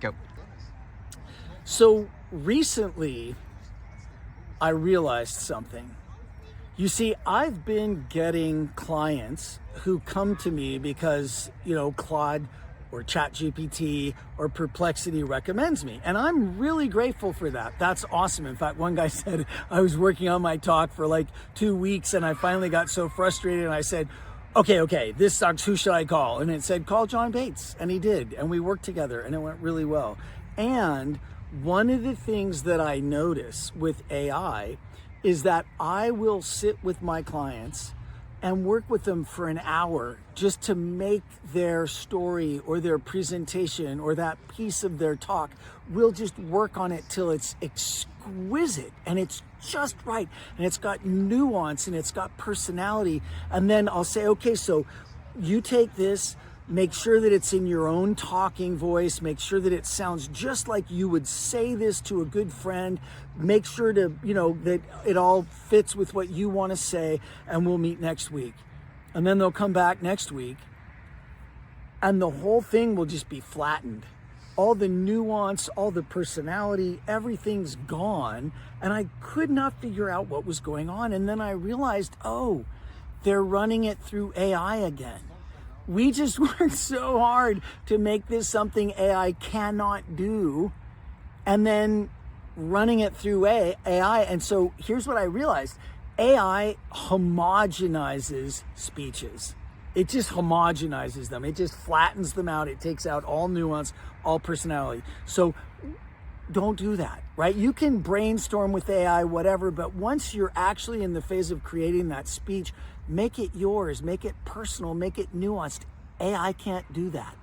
Go. So recently, I realized something. You see, I've been getting clients who come to me because, Claude or ChatGPT or Perplexity recommends me. And I'm really grateful for that. That's awesome. In fact, one guy said I was working on my talk for like 2 weeks and I finally got so frustrated and I said, okay, this sucks. Who should I call? And it said, call John Bates. And he did. And we worked together and it went really well. And one of the things that I notice with AI is that I will sit with my clients and work with them for an hour just to make their story or their presentation or that piece of their talk. We'll just work on it till it's exquisite and it's just right and it's got nuance and it's got personality. And then I'll say, okay, so you take this, make sure that it's in your own talking voice, make sure that it sounds just like you would say this to a good friend, make sure to, that it all fits with what you want to say, and we'll meet next week. And then they'll come back next week and the whole thing will just be flattened. All the nuance, all the personality, everything's gone. And I could not figure out what was going on. And then I realized, they're running it through AI again. We just worked so hard to make this something AI cannot do, and then running it through AI. And so here's what I realized. AI homogenizes speeches. It just homogenizes them. It just flattens them out. It takes out all nuance, all personality. So don't do that, right? You can brainstorm with AI, whatever, but once you're actually in the phase of creating that speech, make it yours, make it personal, make it nuanced. AI can't do that.